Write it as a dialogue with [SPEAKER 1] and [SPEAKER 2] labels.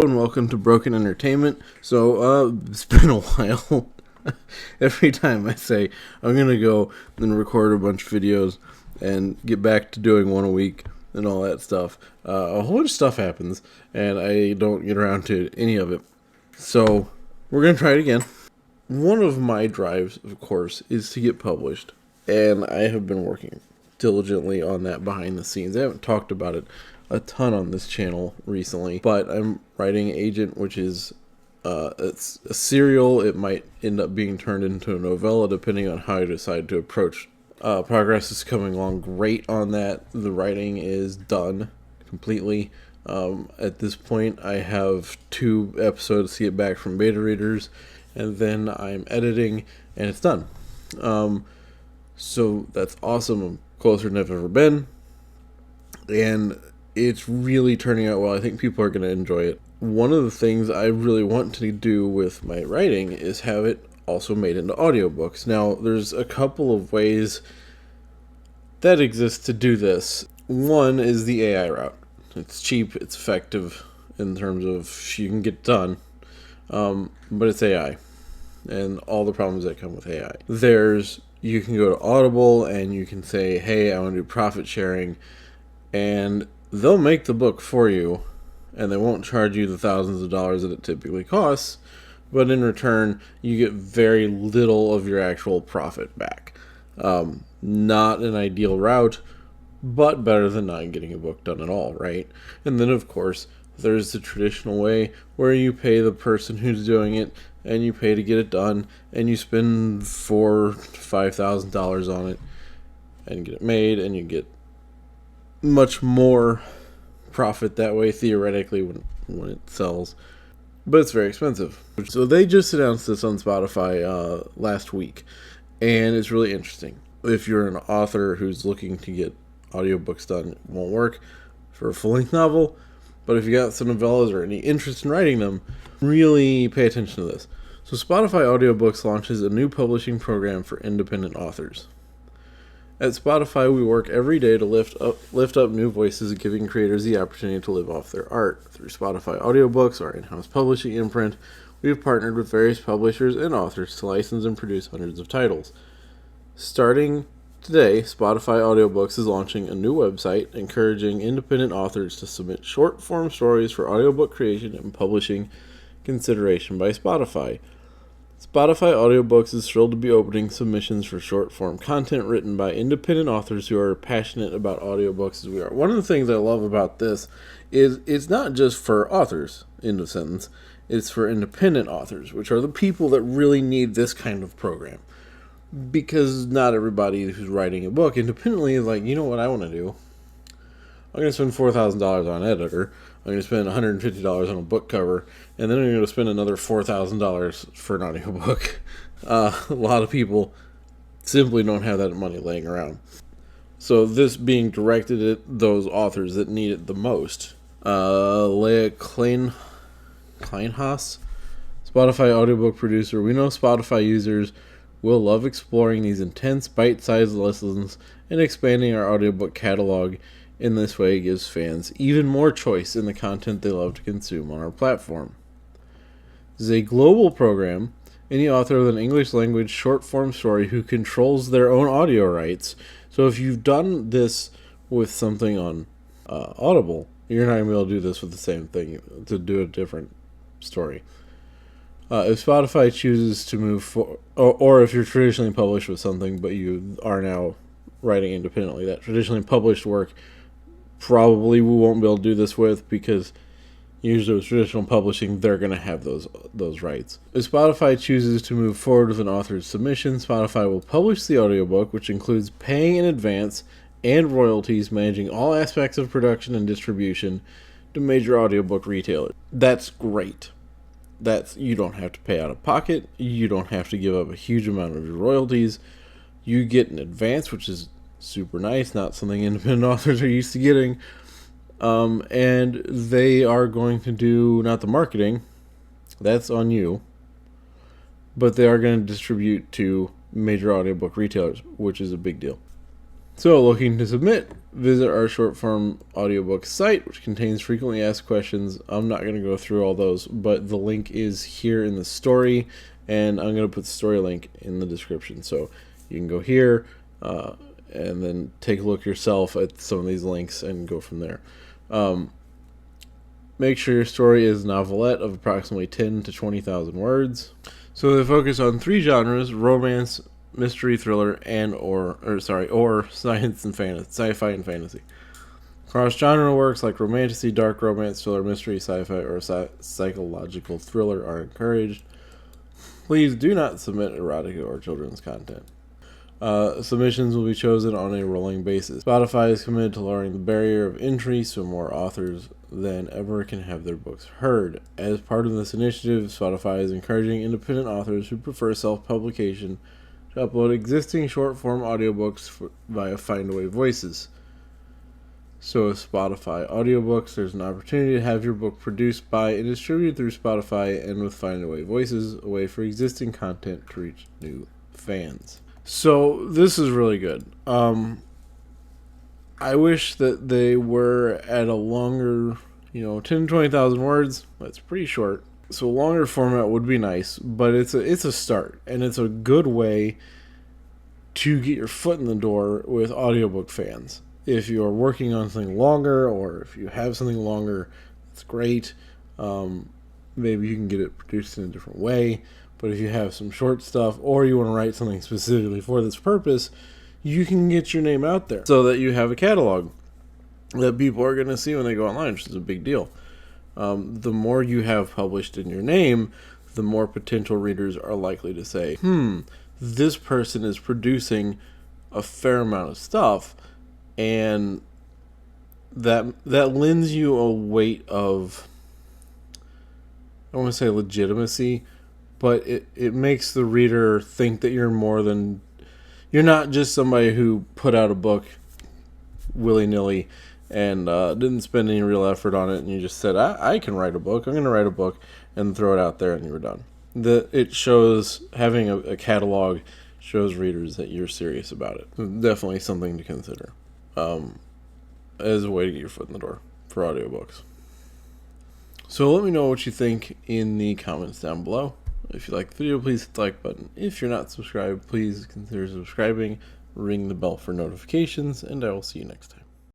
[SPEAKER 1] And welcome to Broken Entertainment. So, it's been a while. Every time I say I'm gonna go and record a bunch of videos and get back to doing one a week and all that stuff, a whole bunch of stuff happens, and I don't get around to any of it. So, we're gonna try it again. One of my drives, of course, is to get published, and I have been working diligently on that behind the scenes. I haven't talked about it a ton on this channel recently, but I'm writing Agent, which is it's a serial. It might end up being turned into a novella depending on how I decide to approach. Progress is coming along great on that. The writing is done completely. At this point, I have 2 episodes to get back from beta readers, and then I'm editing, and it's done. So that's awesome. I'm closer than I've ever been, and it's really turning out well. I think people are going to enjoy it. One of the things I really want to do with my writing is have it also made into audiobooks. Now, there's a couple of ways that exist to do this. One is the AI route. It's cheap, it's effective in terms of you can get it done, but it's AI and all the problems that come with AI. You can go to Audible and you can say, hey, I want to do profit sharing, and they'll make the book for you, and they won't charge you the thousands of dollars that it typically costs, but in return, you get very little of your actual profit back. Not an ideal route, but better than not getting a book done at all, right? And then, of course, there's the traditional way where you pay the person who's doing it, and you pay to get it done, and you spend $4,000 to $5,000 on it, and get it made, and you get much more profit that way theoretically when it sells, but it's very expensive. So they just announced this on Spotify last week, and it's really interesting. If you're an author who's looking to get audiobooks done, it won't work for a full-length novel, but if you got some novellas or any interest in writing them, really pay attention to this. So Spotify Audiobooks launches a new publishing program for independent authors. At Spotify, we work every day to lift up new voices, giving creators the opportunity to live off their art. Through Spotify Audiobooks, our in-house publishing imprint, we have partnered with various publishers and authors to license and produce hundreds of titles. Starting today, Spotify Audiobooks is launching a new website encouraging independent authors to submit short-form stories for audiobook creation and publishing consideration by Spotify. Spotify Audiobooks is thrilled to be opening submissions for short-form content written by independent authors who are passionate about audiobooks as we are. One of the things I love about this is it's not just for authors, end of sentence. It's for independent authors, which are the people that really need this kind of program. Because not everybody who's writing a book independently is like, you know what I want to do? I'm going to spend $4,000 on an editor. I'm going to spend $150 on a book cover, and then I'm going to spend another $4,000 for an audiobook. A lot of people simply don't have that money laying around. So this being directed at those authors that need it the most. Leah Kleinhaus, Spotify audiobook producer. We know Spotify users will love exploring these intense, bite-sized listens and expanding our audiobook catalog. In this way, it gives fans even more choice in the content they love to consume on our platform. This is a global program. Any author with an English-language short-form story who controls their own audio rights. So if you've done this with something on Audible, you're not going to be able to do this with the same thing, to do a different story. If Spotify chooses to move forward, or if you're traditionally published with something, but you are now writing independently, that traditionally published work probably we won't be able to do this with, because usually with traditional publishing, they're going to have those rights. If Spotify chooses to move forward with an author's submission, Spotify will publish the audiobook, which includes paying in advance and royalties, managing all aspects of production and distribution to major audiobook retailers. That's great. You don't have to pay out of pocket. You don't have to give up a huge amount of your royalties. You get an advance, which is super nice, not something independent authors are used to getting. And they are going to do, not the marketing, that's on you, but they are going to distribute to major audiobook retailers, which is a big deal. So, looking to submit, visit our short form audiobook site, which contains frequently asked questions. I'm not going to go through all those, but the link is here in the story, and I'm going to put the story link in the description. So you can go here and then take a look yourself at some of these links and go from there. Make sure your story is a novelette of approximately 10 to 20,000 words. So they focus on 3 genres: romance, mystery, thriller, and or science and fantasy, sci-fi and fantasy. Cross-genre works like romantasy, dark romance, thriller, mystery, sci-fi, or psychological thriller are encouraged. Please do not submit erotica or children's content. Submissions will be chosen on a rolling basis. Spotify is committed to lowering the barrier of entry so more authors than ever can have their books heard. As part of this initiative, Spotify is encouraging independent authors who prefer self-publication to upload existing short-form audiobooks via Findaway Voices. So with Spotify audiobooks, there's an opportunity to have your book produced by and distributed through Spotify, and with Findaway Voices, a way for existing content to reach new fans. So this is really good. I wish that they were at a longer, 10 to 20,000 words. That's pretty short. So a longer format would be nice, but it's a start, and it's a good way to get your foot in the door with audiobook fans. If you are working on something longer, or if you have something longer, that's great. Maybe you can get it produced in a different way. But if you have some short stuff, or you want to write something specifically for this purpose, you can get your name out there so that you have a catalog that people are going to see when they go online, which is a big deal. The more you have published in your name, the more potential readers are likely to say, this person is producing a fair amount of stuff, and that lends you a weight of, I don't want to say legitimacy, but it makes the reader think that you're not just somebody who put out a book willy-nilly and didn't spend any real effort on it, and you just said, I can write a book, I'm going to write a book, and throw it out there, and you were done. It shows, having a catalog shows readers that you're serious about it. Definitely something to consider as a way to get your foot in the door for audiobooks. So let me know what you think in the comments down below. If you like the video, please hit the like button. If you're not subscribed, please consider subscribing, ring the bell for notifications, and I will see you next time.